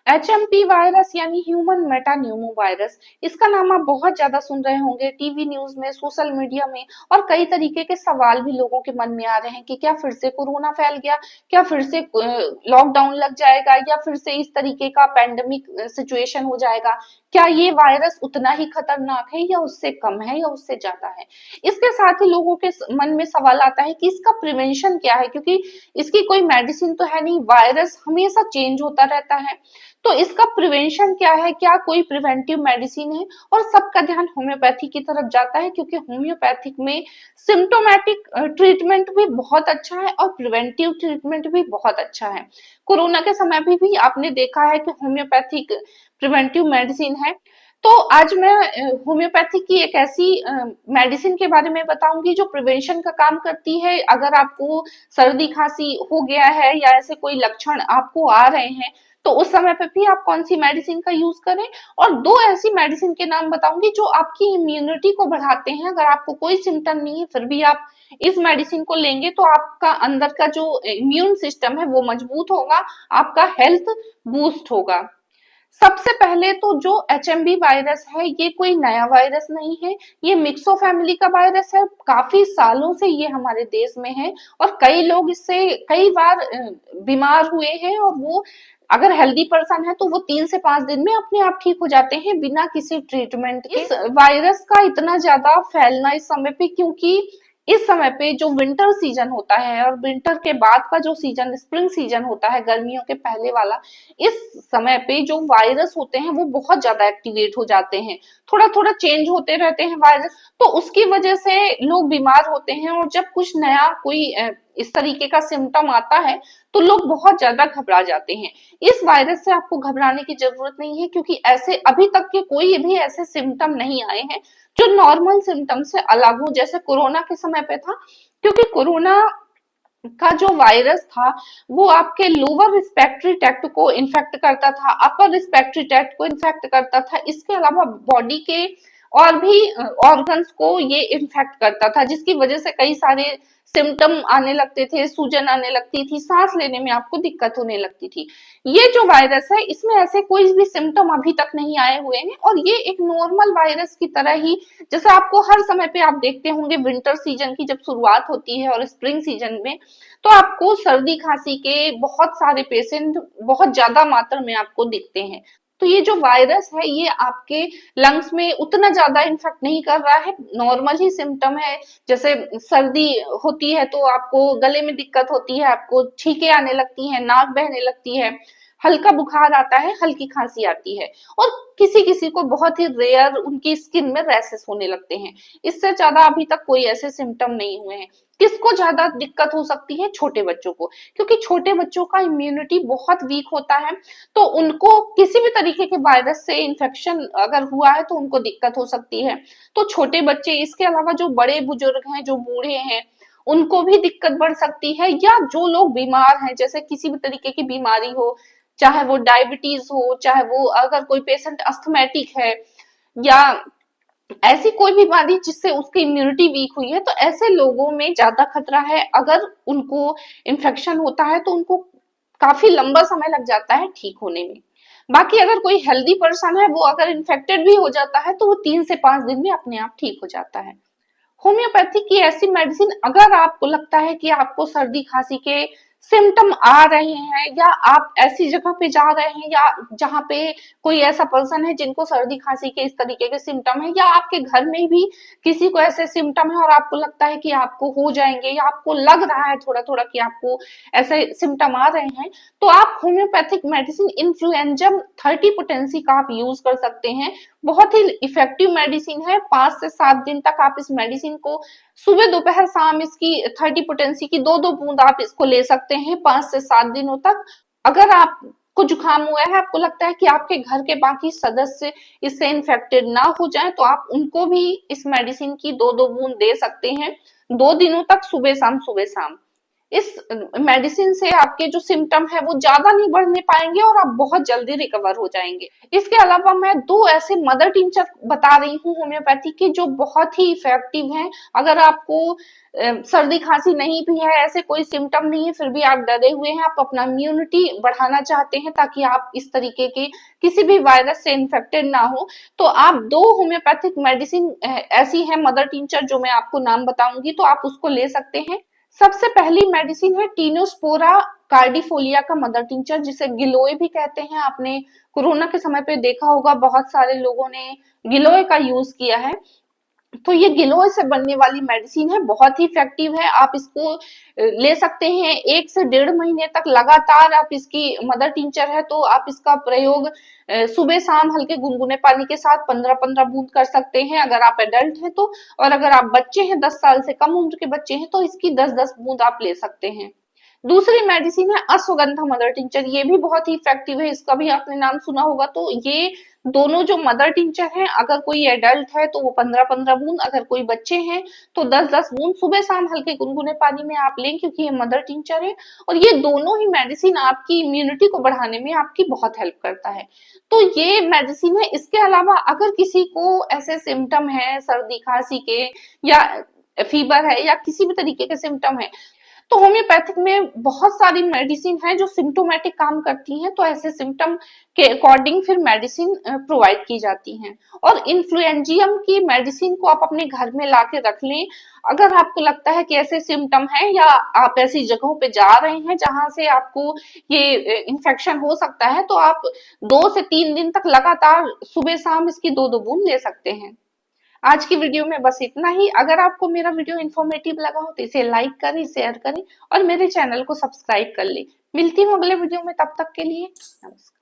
HMP virus यानी human मेटान्यूमो virus, इसका नाम आप बहुत ज्यादा सुन रहे होंगे टीवी न्यूज में, सोशल मीडिया में। और कई तरीके के सवाल भी लोगों के मन में आ रहे हैं कि क्या फिर से कोरोना फैल गया, क्या फिर से लॉकडाउन लग जाएगा, या फिर से इस तरीके का पैंडेमिक सिचुएशन हो जाएगा। क्या ये वायरस उतना ही खतरनाक है, या उससे कम है, या उससे ज्यादा है। इसके साथ ही लोगों के मन में सवाल आता है कि इसका प्रिवेंशन क्या है, क्योंकि इसकी कोई मेडिसिन तो है नहीं, वायरस हमेशा चेंज होता रहता है। तो इसका प्रिवेंशन क्या है, क्या कोई प्रिवेंटिव मेडिसिन है। और सबका ध्यान होम्योपैथी की तरफ जाता है, क्योंकि होम्योपैथिक में सिम्टोमेटिक ट्रीटमेंट भी बहुत अच्छा है और प्रिवेंटिव ट्रीटमेंट भी बहुत अच्छा है। कोरोना के समय भी आपने देखा है कि होम्योपैथिक प्रिवेंटिव मेडिसिन है। तो आज मैं होम्योपैथी की एक ऐसी मेडिसिन के बारे में बताऊंगी जो प्रिवेंशन का काम करती है। अगर आपको सर्दी खांसी हो गया है, या ऐसे कोई लक्षण आपको आ रहे हैं, तो उस समय पे भी आप कौन सी मेडिसिन का यूज करें। और दो ऐसी मेडिसिन के नाम बताऊंगी जो आपकी इम्यूनिटी को बढ़ाते हैं। अगर आपको कोई सिम्टम नहीं है फिर भी आप इस मेडिसिन को लेंगे, तो आपका अंदर का जो इम्यून सिस्टम है वो मजबूत होगा, आपका हेल्थ बूस्ट होगा। सबसे पहले तो जो HMV वायरस है, ये कोई नया वायरस नहीं है। ये मिक्सो फैमिली का वायरस है, काफी सालों से ये हमारे देश में है। और कई लोग इससे कई बार बीमार हुए हैं, और वो अगर हेल्दी पर्सन है तो वो 3 से 5 दिन में अपने आप ठीक हो जाते हैं बिना किसी ट्रीटमेंट के। इस वायरस का इतना ज्यादा फैलना इस समय पे, क्योंकि इस समय पे जो विंटर सीजन होता है और विंटर के बाद का जो सीजन स्प्रिंग सीजन होता है, गर्मियों के पहले वाला, इस समय पे जो वायरस होते हैं वो बहुत ज्यादा एक्टिवेट हो जाते हैं। थोड़ा थोड़ा चेंज होते रहते हैं वायरस, तो उसकी वजह से लोग बीमार होते हैं। और जब कुछ नया कोई इस तरीके का सिम्टम आता है, तो लोग बहुत ज्यादा घबरा जाते हैं। इस वायरस से आपको घबराने की जरूरत नहीं है, क्योंकि ऐसे अभी तक के कोई भी ऐसे सिम्टम नहीं आए हैं जो नॉर्मल सिम्टम से अलग हो, जैसे कोरोना के समय पे था। क्योंकि कोरोना का जो वायरस था वो आपके लोअर रिस्पिरेटरी ट्रैक्ट को इन्फेक्ट करता था, अपर रिस्पिरेटरी ट्रैक्ट को इन्फेक्ट करता था, इसके अलावा बॉडी के और भी ऑर्गन्स को ये इन्फेक्ट करता था, जिसकी वजह से कई सारे सिम्टम आने लगते थे, सूजन आने लगती थी, सांस लेने में आपको दिक्कत होने लगती थी। ये जो वायरस है इसमें ऐसे कोई भी सिम्टम अभी तक नहीं आए हुए हैं, और ये एक नॉर्मल वायरस की तरह ही, जैसे आपको हर समय पे आप देखते होंगे विंटर सीजन की जब शुरुआत होती है और स्प्रिंग सीजन में, तो आपको सर्दी खांसी के बहुत सारे पेशेंट बहुत ज्यादा मात्रा में आपको दिखते हैं। तो ये जो वायरस है ये आपके लंग्स में उतना ज्यादा इन्फेक्ट नहीं कर रहा है, नॉर्मल ही सिम्टम है। जैसे सर्दी होती है तो आपको गले में दिक्कत होती है, आपको छींके आने लगती हैं, नाक बहने लगती है, हल्का बुखार आता है, हल्की खांसी आती है। और किसी किसी को बहुत ही रेयर उनकी स्किन में रैसेस होने लगते हैं। इससे ज्यादा अभी तक कोई ऐसे सिम्टम नहीं हुए हैं। किसको ज्यादा दिक्कत हो सकती है? छोटे बच्चों को, क्योंकि छोटे बच्चों का इम्यूनिटी बहुत वीक होता है। तो उनको किसी भी तरीके के वायरस से इन्फेक्शन अगर हुआ है तो उनको दिक्कत हो सकती है। तो छोटे बच्चे, इसके अलावा जो बड़े बुजुर्ग हैं, जो बूढ़े हैं, उनको भी दिक्कत बढ़ सकती है। या जो लोग बीमार हैं, जैसे किसी भी तरीके की बीमारी हो, चाहे वो डायबिटीज हो, चाहे वो अगर कोई पेशेंट अस्थमेटिक है, या ऐसी कोई बीमारी जिससे उसकी इम्यूनिटी वीक हुई है, तो ऐसे लोगों में ज्यादा खतरा है। अगर उनको इन्फेक्शन होता है तो उनको काफी लंबा समय लग जाता है ठीक होने में। बाकी अगर कोई हेल्दी पर्सन है, वो अगर इन्फेक्टेड भी हो जाता है तो वो 3 से 5 दिन में अपने आप ठीक हो जाता है। होम्योपैथी की ऐसी मेडिसिन, अगर आपको लगता है कि आपको सर्दी खांसी के सिम्टम आ रहे हैं, या आप ऐसी जगह पे जा रहे हैं, या जहाँ पे कोई ऐसा पर्सन है जिनको सर्दी खांसी के इस तरीके के सिम्टम है, या आपके घर में भी किसी को ऐसे सिम्टम है और आपको लगता है कि आपको हो जाएंगे, या आपको लग रहा है थोड़ा थोड़ा कि आपको ऐसे सिम्टम आ रहे हैं, तो आप होम्योपैथिक मेडिसिन इन्फ्लुएंजा 30 पोटेंसी का आप यूज कर सकते हैं। बहुत ही इफेक्टिव मेडिसिन है। 5 से 7 दिन तक आप इस मेडिसिन को सुबह दोपहर शाम इसकी 30 पोटेंसी की दो दो बूंद आप इसको ले सकते हैं 5 से 7 दिनों तक। अगर आपको जुकाम हुआ है, आपको लगता है कि आपके घर के बाकी सदस्य इससे इन्फेक्टेड ना हो जाए, तो आप उनको भी इस मेडिसिन की दो दो बूंद दे सकते हैं 2 दिनों तक, सुबह शाम सुबह शाम। इस मेडिसिन से आपके जो सिम्टम है वो ज्यादा नहीं बढ़ने पाएंगे और आप बहुत जल्दी रिकवर हो जाएंगे। इसके अलावा मैं दो ऐसे मदर टिंचर बता रही हूँ होम्योपैथी के जो बहुत ही इफेक्टिव हैं। अगर आपको सर्दी खांसी नहीं भी है, ऐसे कोई सिम्टम नहीं है, फिर भी आप डरे हुए हैं, आप अपना इम्यूनिटी बढ़ाना चाहते हैं ताकि आप इस तरीके के किसी भी वायरस से इन्फेक्टेड ना हो, तो आप दो होम्योपैथिक मेडिसिन ऐसी है मदर टिंचर जो मैं आपको नाम बताऊंगी, तो आप उसको ले सकते हैं। सबसे पहली मेडिसिन है टीनोस्पोरा कार्डिफोलिया का मदर टिंचर, जिसे गिलोय भी कहते हैं। आपने कोरोना के समय पे देखा होगा बहुत सारे लोगों ने गिलोय का यूज किया है। तो ये गिलोय से बनने वाली मेडिसिन है, बहुत ही इफेक्टिव है। आप इसको ले सकते हैं 1 से 1.5 महीने तक लगातार। आप इसकी मदर टिंचर है तो आप इसका प्रयोग सुबह शाम हल्के गुनगुने पानी के साथ 15-15 बूंद कर सकते हैं अगर आप एडल्ट हैं तो। और अगर आप बच्चे हैं, 10 साल से कम उम्र के बच्चे हैं, तो इसकी 10-10 बूंद आप ले सकते हैं। दूसरी मेडिसिन है अश्वगंधा मदर टिंचर, ये भी बहुत ही इफेक्टिव है, इसका भी आपने नाम सुना होगा। तो ये दोनों जो मदर टिंचर हैं, अगर कोई एडल्ट है तो वो 15-15 बूंद, अगर कोई बच्चे हैं तो 10-10 बूंद सुबह शाम हल्के गुनगुने पानी में आप लें, क्योंकि ये मदर टिंचर है। और ये दोनों ही मेडिसिन आपकी इम्यूनिटी को बढ़ाने में आपकी बहुत हेल्प करता है। तो ये मेडिसिन है। इसके अलावा अगर किसी को ऐसे सिम्टम है सर्दी खांसी के, या फीवर है, या किसी भी तरीके के सिम्टम है, तो होम्योपैथिक में बहुत सारी मेडिसिन है जो सिम्टोमेटिक काम करती हैं। तो ऐसे सिम्टम के अकॉर्डिंग फिर मेडिसिन प्रोवाइड की जाती हैं। और इन्फ्लुएंजियम की मेडिसिन को आप अपने घर में ला के रख लें। अगर आपको लगता है कि ऐसे सिम्टम है, या आप ऐसी जगहों पे जा रहे हैं जहां से आपको ये इन्फेक्शन हो सकता है, तो आप 2 से 3 दिन तक लगातार सुबह शाम इसकी 2-2 बूंद ले सकते हैं। आज की वीडियो में बस इतना ही। अगर आपको मेरा वीडियो इन्फॉर्मेटिव लगा हो तो इसे लाइक करें, शेयर करें और मेरे चैनल को सब्सक्राइब कर लें। मिलती हूँ अगले वीडियो में, तब तक के लिए नमस्कार।